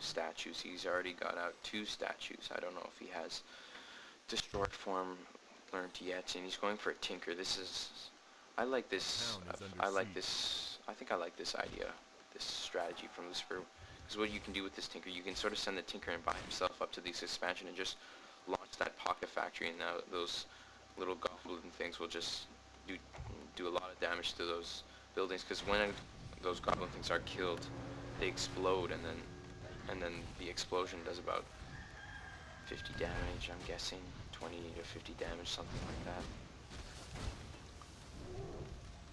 statues. He's already got out 2 statues. I don't know if he has destroyed form learned yet, and he's going for a tinker. This is, I like this. I think I like this idea, this strategy from Lucifer. Because what you can do with this tinker, you can sort of send the tinker in by himself up to this expansion and just launch that pocket factory, and now those little goblin things will just do a lot of damage to those buildings. Because when those goblin things are killed, they explode, and then the explosion does about 50 damage, I'm guessing 20 to 50 damage, something like that.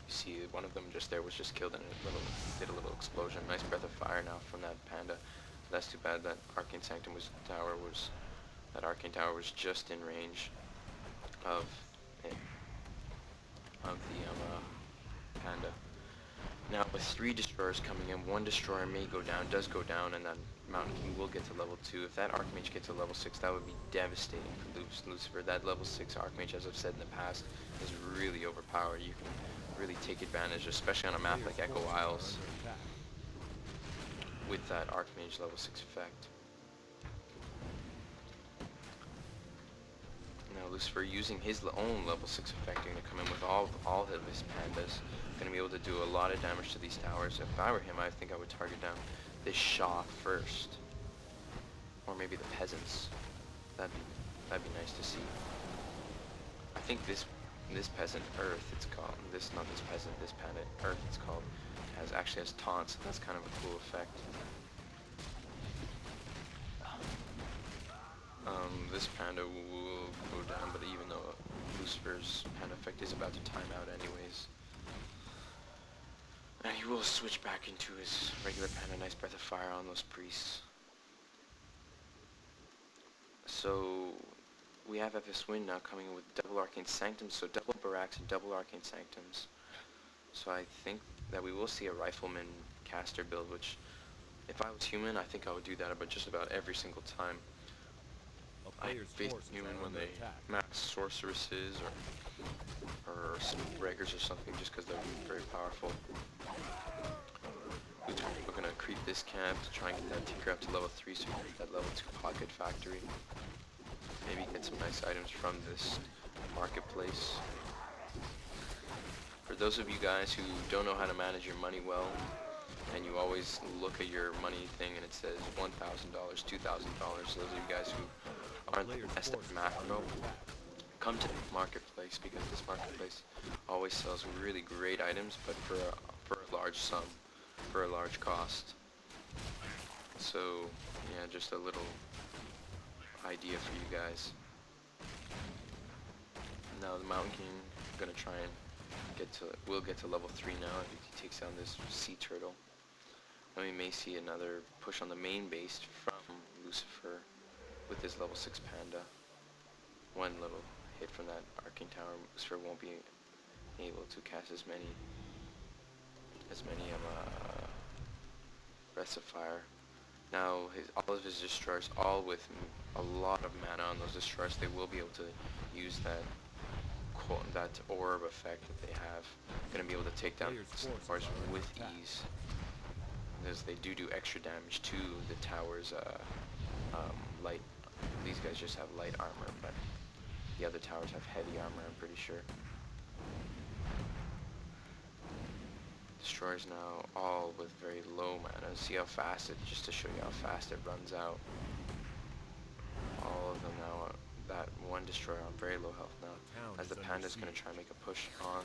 You see, one of them just there was just killed and did a little explosion. Nice breath of fire now from that panda. That's too bad that Arcane Sanctum that Arcane Tower was just in range of the panda. Now with 3 destroyers coming in, 1 destroyer does go down, and then Mountain King will get to level 2. If that Archmage gets to level 6, that would be devastating for Lucifer. That level 6 Archmage, as I've said in the past, is really overpowered. You can really take advantage, especially on a map like Echo Isles, with that Archmage level 6 effect. Now Lucifer, using his own level 6 effect, going to come in with all of his pandas. Going to be able to do a lot of damage to these towers. If I were him, I think I would target down this Shah first, or maybe the peasants. That'd be nice to see. I think this peasant Earth, it's called, this panda Earth, it's called, actually has taunts. So that's kind of a cool effect. This panda will go down, but even though Lucifer's panda effect is about to time out anyways. And he will switch back into his regular panda. Nice breath of fire on those priests. So we have FS Wind now coming in with double Arcane Sanctums, so double Barracks and double Arcane Sanctums. So I think that we will see a Rifleman caster build, which if I was human, I think I would do that about just about every single time. I face human when they max sorceresses or breakers or something, just because they're very powerful. We're gonna creep this camp to try and get that tinker up to level 3, so we can get that level 2 pocket factory. Maybe get some nice items from this marketplace. For those of you guys who don't know how to manage your money well, and you always look at your money thing and it says $1,000, $2,000, those of you guys who aren't the best at macro, come to the marketplace, because this marketplace always sells really great items, but for a large sum, for a large cost. So yeah, just a little idea for you guys. Now the Mountain King, gonna try and will get to level 3 now if he takes down this sea turtle. And we may see another push on the main base from Lucifer with his level 6 panda. One little hit from that Arcane Tower, Lucifer won't be able to cast as many Breaths of Fire. Now all of his destroyers, all with a lot of mana on those destroyers, they will be able to use that orb effect that they have. Going to be able to take down towers with ease, as they do extra damage to the towers. Light. These guys just have light armor, but the other towers have heavy armor, I'm pretty sure. Destroyers now all with very low mana. See how fast just to show you how fast it runs out. All of them now, that one destroyer on very low health now, as the panda's going to try and make a push on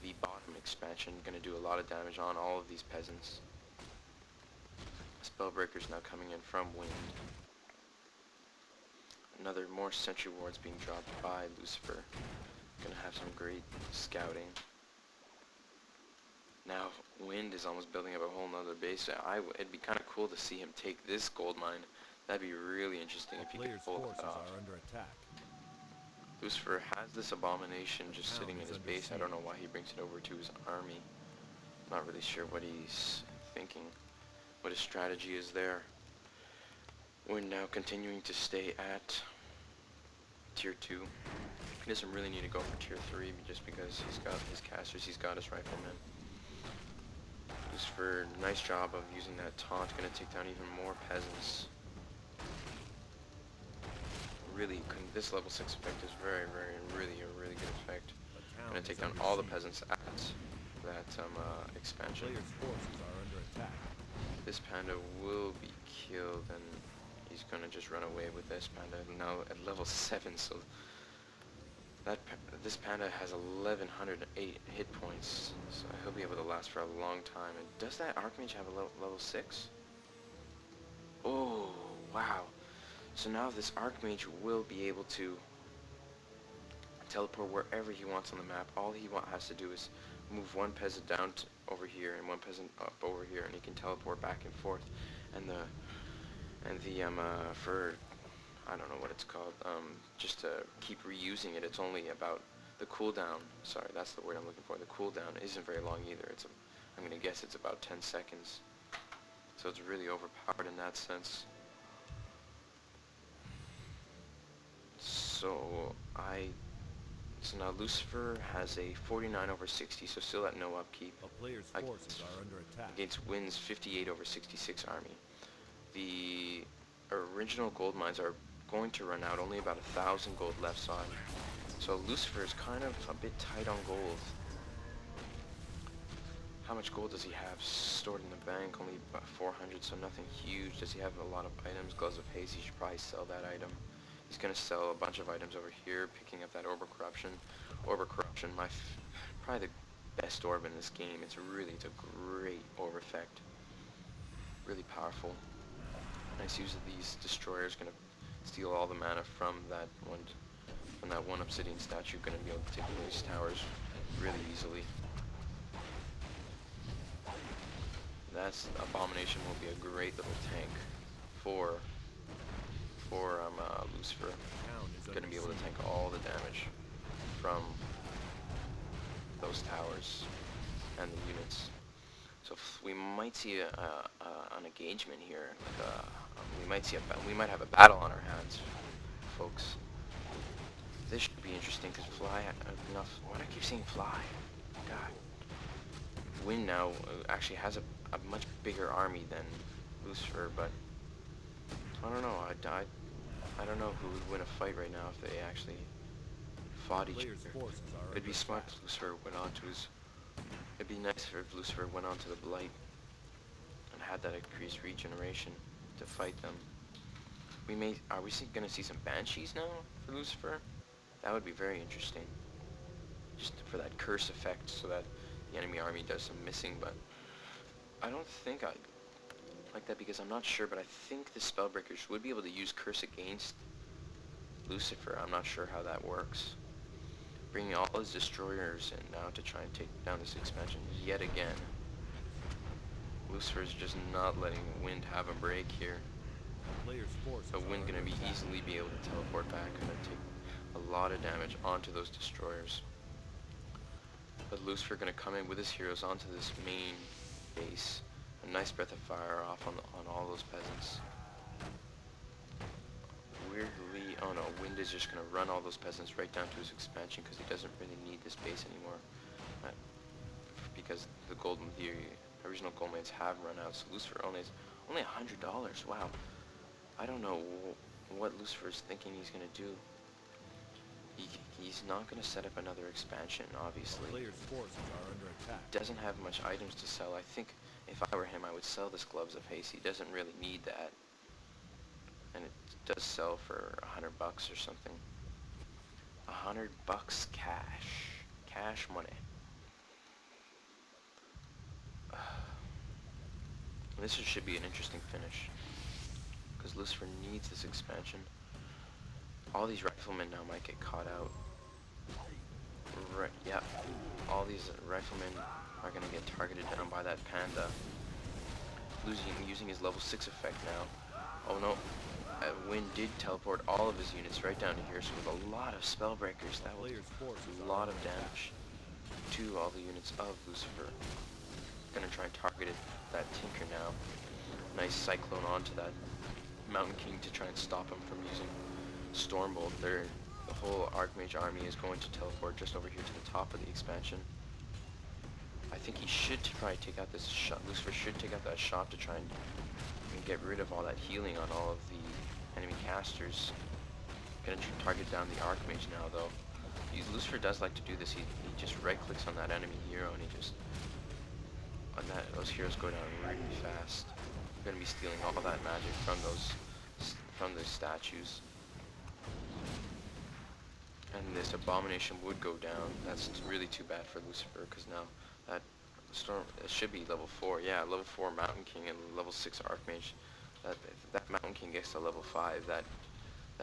the bottom expansion, going to do a lot of damage on all of these peasants. Spellbreakers now coming in from Wind. Another more sentry wards being dropped by Lucifer. Gonna have some great scouting. Now Wind is almost building up a whole nother base. It'd be kind of cool to see him take this gold mine. That'd be really interesting if he could pull it off. Lucifer has this abomination just sitting in his base. I don't know why he brings it over to his army. Not really sure what he's thinking, what his strategy is there. We're now continuing to stay at tier 2. He doesn't really need to go for tier 3 just because he's got his casters, he's got his riflemen. Lucifer, nice job of using that taunt. Gonna take down even more peasants. Really, this level 6 effect is really a really good effect. Gonna take down all the peasants at that expansion. This panda will be killed, and he's gonna just run away with this panda now at level 7. So this panda has 1108 hit points, so he'll be able to last for a long time. And does that Archmage have a level 6? Oh, wow. So now this Archmage will be able to teleport wherever he wants on the map. All he has to do is move one peasant down over here and one peasant up over here, and he can teleport back and forth. And the for I don't know what it's called, just to keep reusing it, it's only about the cooldown. Sorry, that's the word I'm looking for. The cooldown isn't very long either. I'm gonna guess it's about 10 seconds. So it's really overpowered in that sense. So now Lucifer has a 49/60, so still at no upkeep. A player's forces are under attack. Against Wynn's 58/66 army. The original gold mines are going to run out, only about 1,000 gold left, so Lucifer is kind of a bit tight on gold. How much gold does he have stored in the bank? Only about 400, so nothing huge. Does he have a lot of items? Gloves of Haste, he should probably sell that item. He's going to sell a bunch of items over here, picking up that Orb of Corruption. Orb of Corruption, probably the best orb in this game. It's a great orb effect. Really powerful. Nice use of these destroyers. Going to steal all the mana from that one obsidian statue. Going to be able to take these towers really easily. That's Abomination will be a great little tank for Lucifer. Going to be able to tank all the damage from those towers and the units. So we might see an engagement here. We might have a battle on our hands, folks. This should be interesting because Fly enough. Why do I keep saying Fly? God. Wynn now actually has a much bigger army than Lucifer, but I don't know. I don't know who would win a fight right now if they actually fought each other. It'd be smart if Lucifer went on to his. It'd be nice if Lucifer went on to the Blight and had that increased regeneration to fight them. Are we going to see some Banshees now for Lucifer? That would be very interesting. Just for that curse effect, so that the enemy army does some missing, but I don't think I like that because I'm not sure, but I think the Spellbreakers would be able to use curse against Lucifer. I'm not sure how that works. Bringing all his destroyers in now to try and take down this expansion yet again. Lucifer's just not letting Wind have a break here. So Wind gonna be easily be able to teleport back and take a lot of damage onto those destroyers. But Lucifer gonna come in with his heroes onto this main base. A nice breath of fire off on all those peasants. Weirdly, oh no, Wind is just gonna run all those peasants right down to his expansion because he doesn't really need this base anymore. Because the original gold mines have run out, so Lucifer only $100. Wow. I don't know what Lucifer's thinking he's gonna do. He's not gonna set up another expansion, obviously. He doesn't have much items to sell. I think if I were him, I would sell this Gloves of Haste. He doesn't really need that. And it does sell for $100 or something. $100 cash. Cash money. This should be an interesting finish. Because Lucifer needs this expansion. All these riflemen now might get caught out. Right, yeah. All these riflemen are going to get targeted down by that panda. Using his level 6 effect now. Oh no. Wind did teleport all of his units right down to here, so with a lot of Spellbreakers, that will do a lot of damage to all the units of Lucifer. Gonna try and target that Tinker now. Nice Cyclone onto that Mountain King to try and stop him from using Stormbolt. The whole Archmage army is going to teleport just over here to the top of the expansion. I think he should probably take out this shot. Lucifer should take out that shot to try and get rid of all that healing on all of the enemy casters. Gonna target down the Archmage now, though. Lucifer does like to do this. He just right-clicks on that enemy hero, and he just... those heroes go down really fast. I'm gonna be stealing all that magic from those statues. And this Abomination would go down. That's really too bad for Lucifer, because now that Storm... It should be level 4. Yeah, level 4 Mountain King and level 6 Archmage. That Mountain King gets to level 5. That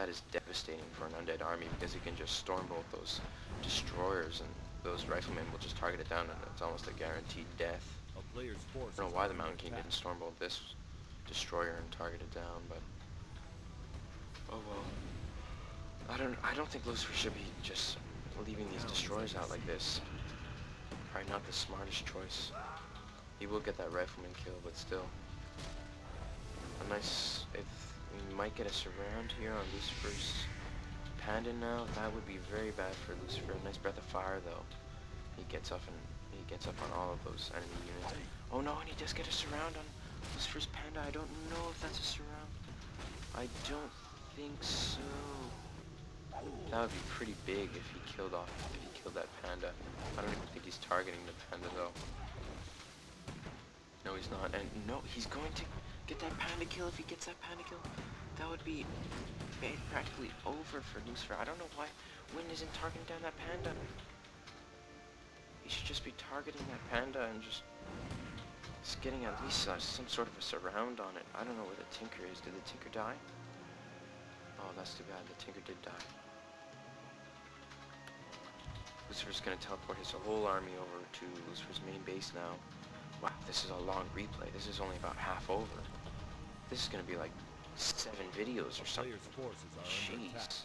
is devastating for an undead army, because he can just stormbolt those destroyers, and those riflemen will just target it down, and it's almost a guaranteed death. A player's force I don't know why the Mountain King didn't stormbolt this destroyer and target it down, but oh well. I don't think Lucifer should be just leaving these destroyers out like this. Probably not the smartest choice. He will get that rifleman kill, but still. A nice... If we might get a surround here on Lucifer's Panda now, that would be very bad for Lucifer. A nice breath of fire, though. He gets up on all of those enemy units. Oh no, and he does get a surround on Lucifer's Panda. I don't know if that's a surround. I don't think so. That would be pretty big if he killed that Panda. I don't even think he's targeting the Panda, though. No, he's not. And no, he's going to get that Panda kill. If he gets that Panda kill, that would be practically over for Lucifer. I don't know why Wind isn't targeting down that Panda. He should just be targeting that Panda and just getting at least some sort of a surround on it. I don't know where the Tinker is. Did the Tinker die? Oh, that's too bad. The Tinker did die. Lucifer's gonna teleport his whole army over to Lucifer's main base now. Wow, this is a long replay. This is only about half over. This is gonna be like 7 videos or something. Jeez.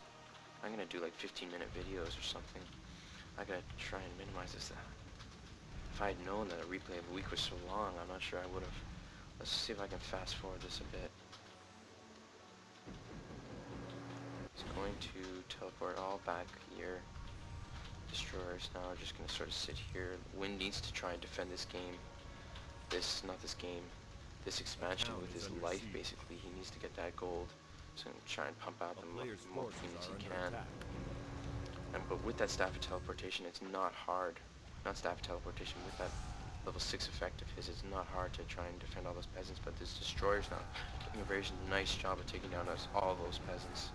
I'm gonna do like 15-minute videos or something. I gotta try and minimize this. If I had known that a replay of a week was so long, I'm not sure I would have. Let's see if I can fast forward this a bit. It's going to teleport all back here. Destroyers now are just gonna sort of sit here. Wind needs to try and defend this game. This expansion with his life, basically. He needs to get that gold. So I'm gonna try and pump out the more units he can. But with that Staff of Teleportation, it's not hard. Not Staff of Teleportation, with that level 6 effect of his, it's not hard to try and defend all those peasants, but this destroyer's now doing a very nice job of taking down all those peasants.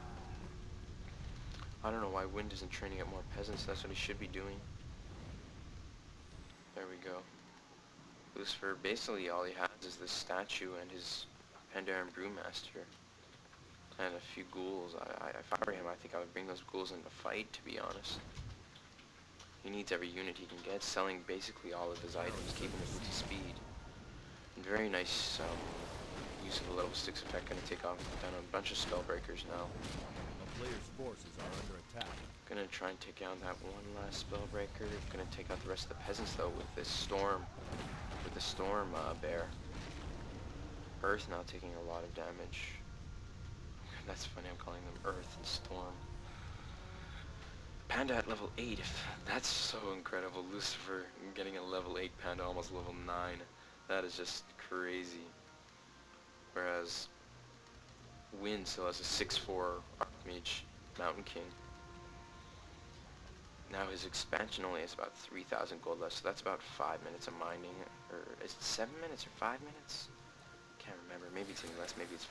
I don't know why Wind isn't training up more peasants. That's what he should be doing. There we go. Lucifer, basically all he has is this statue and his Pandaren Brewmaster. And a few ghouls. If I were him, I think I would bring those ghouls in the fight, to be honest. He needs every unit he can get, selling basically all of his items, keeping him to speed. And very nice use of the level 6 effect, gonna take down a bunch of Spellbreakers now. Player's forces are under attack. Gonna try and take down that one last Spellbreaker. Gonna take out the rest of the peasants though with this storm, bear. Earth now taking a lot of damage. That's funny, I'm calling them Earth and Storm. Panda at level 8. That's so incredible. Lucifer getting a level 8 Panda, almost level 9. That is just crazy. Whereas Wind still has a 6/4 Archmage Mountain King. Now his expansion only has about 3,000 gold left, so that's about 5 minutes of mining. Or is it 7 minutes or 5 minutes? Can't remember. Maybe it's even less, maybe it's